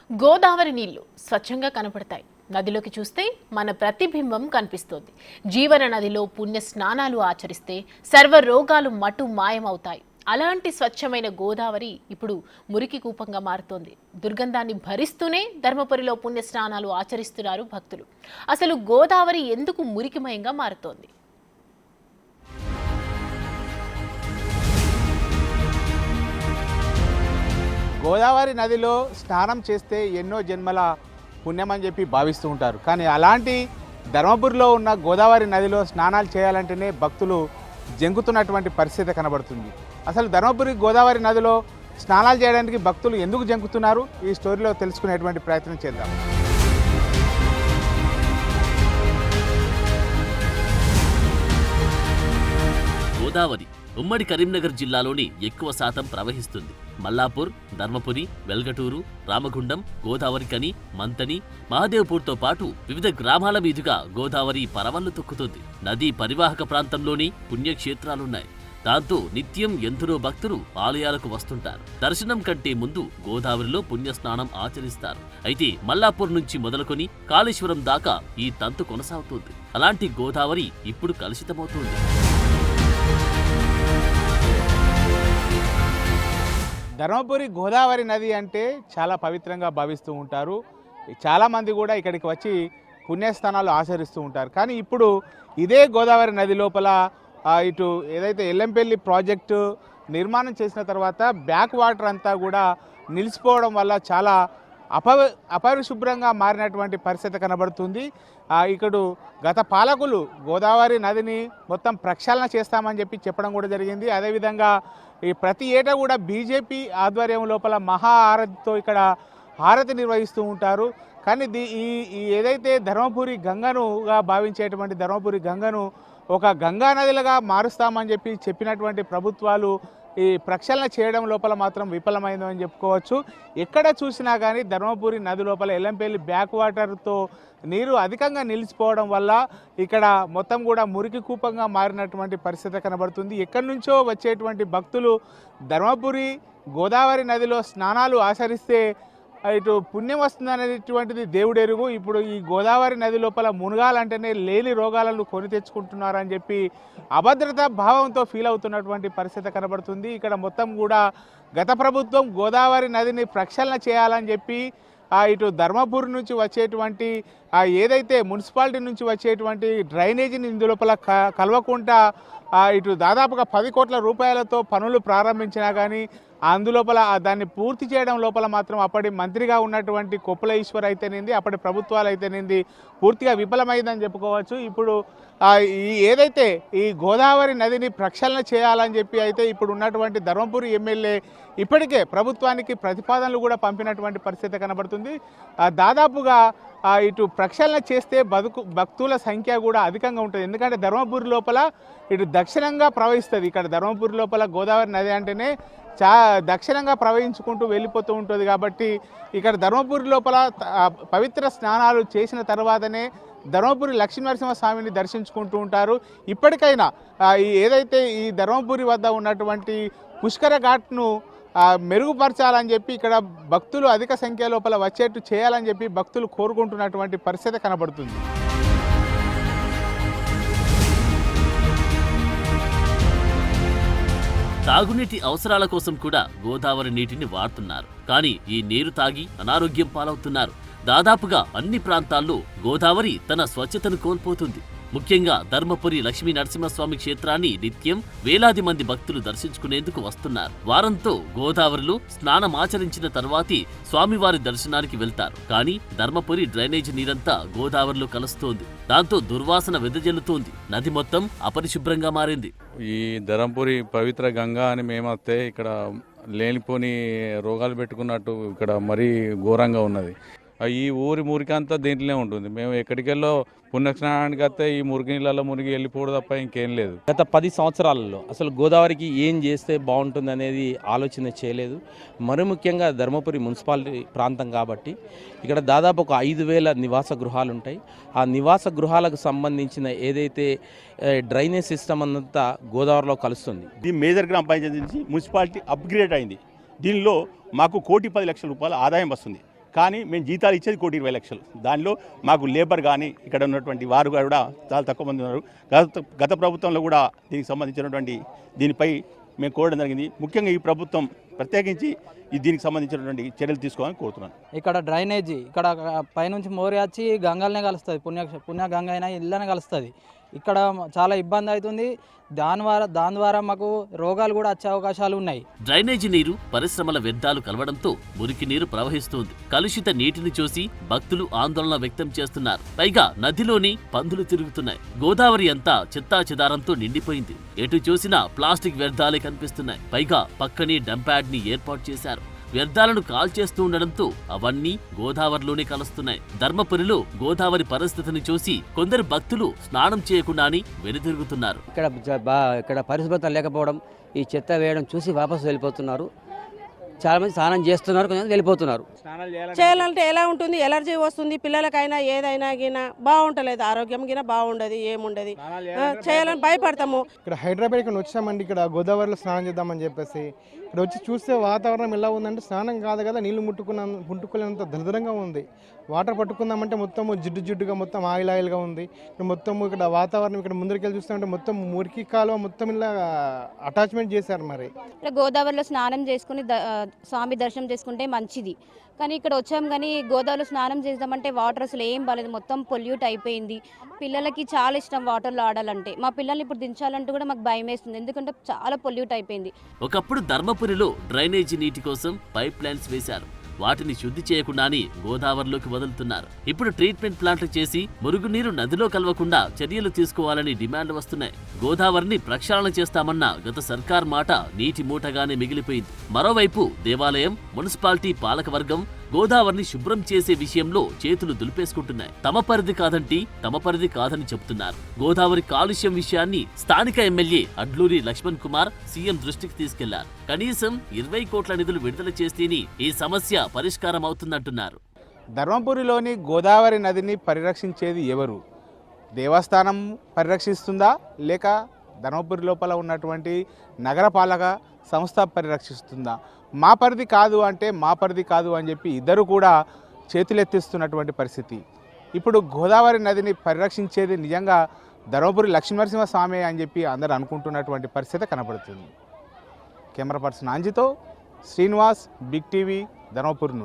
గోదావరి నీళ్లు స్వచ్ఛంగా కనపడతాయి. నదిలోకి చూస్తే మన ప్రతిబింబం కనిపిస్తోంది. జీవన నదిలో పుణ్య స్నానాలు ఆచరిస్తే సర్వ రోగాలు మటు మాయమవుతాయి. అలాంటి స్వచ్ఛమైన గోదావరి ఇప్పుడు మురికి కూపంగా మారుతోంది. దుర్గంధాన్ని భరిస్తూనే ధర్మపురిలో పుణ్య స్నానాలు ఆచరిస్తున్నారు భక్తులు. అసలు గోదావరి ఎందుకు మురికిమయంగా మారుతోంది? గోదావరి నదిలో స్నానం చేస్తే ఎన్నో జన్మల పుణ్యమని చెప్పి భావిస్తూ ఉంటారు. కానీ అలాంటి ధర్మపురిలో ఉన్న గోదావరి నదిలో స్నానాలు చేయాలంటేనే భక్తులు జంకుతున్నటువంటి పరిస్థితి కనబడుతుంది. అసలు ధర్మపురి గోదావరి నదిలో స్నానాలు చేయడానికి భక్తులు ఎందుకు జంకుతున్నారు? ఈ స్టోరీలో తెలుసుకునేటువంటి ప్రయత్నం చేద్దాం. గోదావరి ఉమ్మడి కరీంనగర్ జిల్లాలోని ఎక్కువ శాతం ప్రవహిస్తుంది. మల్లాపూర్, ధర్మపురి, వెల్గటూరు, రామగుండం, గోదావరికని, మంతని, మహదేవ్పూర్తో పాటు వివిధ గ్రామాల మీదుగా గోదావరి పరవళ్లు తొక్కుతుంది. నదీ పరివాహక ప్రాంతంలోని పుణ్యక్షేత్రాలున్నాయి. దాంతో నిత్యం ఎందరో భక్తులు ఆలయాలకు వస్తుంటారు. దర్శనం కంటే ముందు గోదావరిలో పుణ్యస్నానం ఆచరిస్తారు. అయితే మల్లాపూర్ నుంచి మొదలుకొని కాళేశ్వరం దాకా ఈ తంతు కొనసాగుతుంది. అలాంటి గోదావరి ఇప్పుడు కలుషితమవుతుంది. ధర్మపురి గోదావరి నది అంటే చాలా పవిత్రంగా భావిస్తూ ఉంటారు. చాలామంది కూడా ఇక్కడికి వచ్చి పుణ్యస్థానాలు ఆచరిస్తూ ఉంటారు. కానీ ఇప్పుడు ఇదే గోదావరి నది లోపల ఇటు ఏదైతే ఎల్లంపల్లి ప్రాజెక్టు నిర్మాణం చేసిన తర్వాత బ్యాక్ వాటర్ అంతా కూడా నిలిచిపోవడం వల్ల చాలా అపరిశుభ్రంగా మారినటువంటి పరిస్థితి కనబడుతుంది. ఇక్కడ గత పాలకులు గోదావరి నదిని మొత్తం ప్రక్షాళన చేస్తామని చెప్పడం కూడా జరిగింది. అదేవిధంగా ఈ ప్రతి ఏటా కూడా బీజేపీ ఆధ్వర్యం లోపల మహా ఆరతితో ఇక్కడ హారతి నిర్వహిస్తూ ఉంటారు. కానీ ఈ ఏదైతే ధర్మపురి గంగనుగా భావించేటువంటి ధర్మపురి గంగను ఒక గంగా నదిలుగా మారుస్తామని చెప్పినటువంటి ప్రభుత్వాలు ఈ ప్రక్షాళన చేయడం లోపల మాత్రం విఫలమైందని చెప్పుకోవచ్చు. ఎక్కడ చూసినా కానీ ధర్మపురి నది లోపల ఎల్లంపల్లి బ్యాక్ వాటర్తో నీరు అధికంగా నిలిచిపోవడం వల్ల ఇక్కడ మొత్తం కూడా మురికి కూపంగా మారినటువంటి పరిస్థితి కనబడుతుంది. ఎక్కడి నుంచో వచ్చేటువంటి భక్తులు ధర్మపురి గోదావరి నదిలో స్నానాలు ఆచరిస్తే ఇటు పుణ్యం వస్తుందనేటువంటిది దేవుడెరుగు. ఇప్పుడు ఈ గోదావరి నది లోపల మునగాలంటేనే లేని రోగాలను కొని తెచ్చుకుంటున్నారని చెప్పి అభద్రతా భావంతో ఫీల్ అవుతున్నటువంటి పరిస్థితి కనబడుతుంది. ఇక్కడ మొత్తం కూడా గత ప్రభుత్వం గోదావరి నదిని ప్రక్షాళన చేయాలని చెప్పి ఇటు ధర్మపురి నుంచి వచ్చేటువంటి ఏదైతే మున్సిపాలిటీ నుంచి వచ్చేటువంటి డ్రైనేజీని ఇందులోపల కలవకుండా ఇటు దాదాపుగా 10 కోట్ల రూపాయలతో పనులు ప్రారంభించినా కానీ అందులోపల దాన్ని పూర్తి చేయడం లోపల మాత్రం అప్పటి మంత్రిగా ఉన్నటువంటి కొప్పుల ఈశ్వర్ అయితేనేది, అప్పటి ప్రభుత్వాలు అయితేనేది పూర్తిగా విఫలమైందని చెప్పుకోవచ్చు. ఇప్పుడు ఏదైతే ఈ గోదావరి నదిని ప్రక్షాళన చేయాలని చెప్పి అయితే ఇప్పుడు ఉన్నటువంటి ధర్మపురి ఎమ్మెల్యే ఇప్పటికే ప్రభుత్వానికి ప్రతిపాదనలు కూడా పంపినటువంటి పరిస్థితి కనబడుతుంది. దాదాపుగా ఇటు ప్రక్షాళన చేస్తే భక్తుల సంఖ్య కూడా అధికంగా ఉంటుంది. ఎందుకంటే ధర్మపురి లోపల ఇటు దక్షిణంగా ప్రవహిస్తుంది. ఇక్కడ ధర్మపురి లోపల గోదావరి నది అంటేనే దక్షిణంగా ప్రవహించుకుంటూ వెళ్ళిపోతూ ఉంటుంది. కాబట్టి ఇక్కడ ధర్మపురి లోపల పవిత్ర స్నానాలు చేసిన తర్వాతనే ధర్మపురి లక్ష్మీనరసింహస్వామిని దర్శించుకుంటూ ఉంటారు. ఇప్పటికైనా ఏదైతే ఈ ధర్మపురి వద్ద ఉన్నటువంటి పుష్కర ఘాట్ను మెరుగుపరచాలని చెప్పి ఇక్కడ భక్తులు అధిక సంఖ్య లోపల వచ్చేట్టు చేయాలని చెప్పి భక్తులు కోరుకుంటున్నటువంటి పరిస్థితి కనబడుతుంది. తాగునీటి అవసరాల కోసం కూడా గోదావరి నీటిని వాడుతున్నారు. కానీ ఈ నీరు తాగి అనారోగ్యం పాలవుతున్నారు. దాదాపుగా అన్ని ప్రాంతాల్లో గోదావరి తన స్వచ్ఛతను కోల్పోతుంది. ముఖ్యంగా ధర్మపురి లక్ష్మీ నరసింహస్వామి క్షేత్రాన్ని నిత్యం వేలాది మంది భక్తులు దర్శించుకునేందుకు వస్తున్నారు. వారంతో గోదావరిలో స్నానమాచరించిన తర్వాతే స్వామివారి దర్శనానికి వెళ్తారు. కానీ ధర్మపురి డ్రైనేజీ నీరంతా గోదావరిలో కలుస్తోంది. దాంతో దుర్వాసన వెదజల్లుతోంది. నది మొత్తం అపరిశుభ్రంగా మారింది. ఈ ధర్మపురి పవిత్ర గంగా అని మేమొస్తే ఇక్కడ లేనిపోని రోగాలు పెట్టుకున్నట్టు ఇక్కడ మరీ ఘోరంగా ఉన్నది. ఈ ఊరి మురికంతా దీంట్లోనే ఉంటుంది. మేము ఎక్కడికెళ్ళో పుణ్యస్నానానికి వస్తే ఈ మురికి నీళ్ళలో మునిగి వెళ్ళిపోవడం తప్ప ఇంకేం లేదు. గత 10 సంవత్సరాలలో అసలు గోదావరికి ఏం చేస్తే బాగుంటుంది అనేది ఆలోచన చేయలేదు. మరి ముఖ్యంగా ధర్మపురి మున్సిపాలిటీ ప్రాంతం కాబట్టి ఇక్కడ దాదాపు ఒక 5,000 నివాస గృహాలు ఉంటాయి. ఆ నివాస గృహాలకు సంబంధించిన ఏదైతే డ్రైనేజ్ సిస్టమ్ అంతా గోదావరిలో కలుస్తుంది. ఇది మేజర్ గ్రామ పంచాయతీ నుంచి మున్సిపాలిటీ అప్గ్రేడ్ అయింది. దీనిలో మాకు 1,10,00,000 రూపాయల ఆదాయం వస్తుంది. కానీ మేము జీతాలు ఇచ్చేది 1,20,00,000. దానిలో మాకు లేబర్ కానీ ఇక్కడ ఉన్నటువంటి వారు కూడా చాలా తక్కువ మంది ఉన్నారు. గత ప్రభుత్వంలో కూడా దీనికి సంబంధించినటువంటి దీనిపై మేము కోరడం జరిగింది. ముఖ్యంగా ఈ ప్రభుత్వం ప్రత్యేకించి దీనికి సంబంధించినటువంటి చర్యలు తీసుకోవాలని కోరుతున్నాను. ఇక్కడ డ్రైనేజీ ఇక్కడ పైనుంచి మోరి వచ్చి గంగల్నే కలుస్తుంది, పుణ్య గంగ అయినా ఇళ్ళనే కలుస్తుంది. ఇక్కడ చాలా ఇబ్బంది అవుతుంది. దాని ద్వారా మాకు రోగాలు కూడా వచ్చే అవకాశాలు ఉన్నాయి. డ్రైనేజీ నీరు పరిశ్రమల వ్యర్థాలు కలవడంతో మురికి నీరు ప్రవహిస్తుంది. కలుషిత నీటిని చూసి భక్తులు ఆందోళన వ్యక్తం చేస్తున్నారు. పైగా నదిలోని పందులు తిరుగుతున్నాయి. గోదావరి అంతా చెత్తా చెదారంతో నిండిపోయింది. ఎటు చూసినా ప్లాస్టిక్ వ్యర్థాలే కనిపిస్తున్నాయి. పైగా పక్కనే డంప్యార్డ్ ని ఏర్పాటు చేశారు. వ్యర్థాలను కాల్చేస్తూ ఉండడంతో అవన్నీ గోదావరిలోనే కలుస్తున్నాయి. ధర్మపురిలో గోదావరి పరిస్థితిని చూసి కొందరు భక్తులు స్నానం చేయకుండానే వెనుతిరుగుతున్నారు. ఇక్కడ పరిశుభ్రత లేకపోవడం, ఈ చెత్త వేయడం చూసి వాపసు వెళ్ళిపోతున్నారు. చాలా మంది స్నానం చేస్తున్నారు, కొంచెం వెళ్ళిపోతున్నారు. చేయాలంటే ఎలా ఉంటుంది, ఎలర్జీ వస్తుంది. పిల్లలకైనా ఏదైనా గినా బాగుంటలేదు, ఆరోగ్యం గినా బాగుండదు, ఏముండదు. చేయాలని భయపడతాము. ఇక్కడ హైదరాబాద్కి వచ్చామండి. ఇక్కడ గోదావరిలో స్నానం చేద్దామని చెప్పేసి ఇక్కడ వచ్చి చూస్తే వాతావరణం ఎలా ఉందంటే స్నానం కాదు కదా, నీళ్లు ముట్టుకునేంత దరిద్రంగా ఉంది. వాటర్ పట్టుకుందామంటే మొత్తం జిడ్డుగా మొత్తం ఆయిల్గా ఉంది. ఇక్కడ మొత్తం ఇక్కడ వాతావరణం ఇక్కడ ముందరికెళ్ళి చూస్తామంటే మొత్తం మురికి కాలువ మొత్తం ఇలా అటాచ్మెంట్ చేశారు. మరి ఇక్కడ గోదావరిలో స్నానం చేసుకుని స్వామి దర్శనం చేసుకుంటే మంచిది. కానీ ఇక్కడ వచ్చాం కానీ గోదావరిలో స్నానం చేద్దామంటే వాటర్ అసలు ఏం బాలేదు, మొత్తం పొల్యూట్ అయిపోయింది. పిల్లలకి చాలా ఇష్టం వాటర్లో ఆడాలంటే. మా పిల్లల్ని ఇప్పుడు దించాలంటే కూడా మాకు భయం వేస్తుంది, ఎందుకంటే చాలా పొల్యూట్ అయిపోయింది. ఒకప్పుడు ధర్మపురిలో డ్రైనేజీ నీటి కోసం పైప్ లైన్స్ వేశారు. వాటిని శుద్ధి చేయకుండానే గోదావరిలోకి వదులుతున్నారు. ఇప్పుడు ట్రీట్మెంట్ ప్లాంట్లు చేసి మురుగునీరు నదిలో కలవకుండా చర్యలు తీసుకోవాలని డిమాండ్లు వస్తున్నాయి. గోదావరిని ప్రక్షాళన చేస్తామన్న గత సర్కార్ మాట నీటి మూటగానే మిగిలిపోయింది. మరోవైపు దేవాలయం, మున్సిపాలిటీ పాలకవర్గం గోదావరిని శుభ్రం చేసే విషయంలో చేతులు దులిపేసుకుంటున్నాయి. తమ పరిధి కాదని చెబుతున్నారు. గోదావరి కాలుష్యం విషయాన్ని స్థానిక ఎమ్మెల్యే అడ్లూరి లక్ష్మణ్ కుమార్ సీఎం దృష్టికి తీసుకెళ్లారు. కనీసం 20 కోట్ల నిధులు విడుదల చేస్తేనే ఈ సమస్య పరిష్కారం అవుతుందంటున్నారు. ధర్మపురిలోని గోదావరి నదిని పరిరక్షించేది ఎవరు? దేవస్థానం పరిరక్షిస్తుందా, లేక ధర్మపురి లోపల ఉన్నటువంటి నగరపాలక సంస్థ పరిరక్షిస్తుందా? మా పరిధి కాదు అని చెప్పి ఇద్దరు కూడా చేతులెత్తిస్తున్నటువంటి పరిస్థితి. ఇప్పుడు గోదావరి నదిని పరిరక్షించేది నిజంగా ధర్మపురి లక్ష్మీనరసింహస్వామి అని చెప్పి అందరూ అనుకుంటున్నటువంటి పరిస్థితి కనబడుతుంది. కెమెరా పర్సన్ అంజితో శ్రీనివాస్, బిగ్ టీవీ, ధర్మపురి.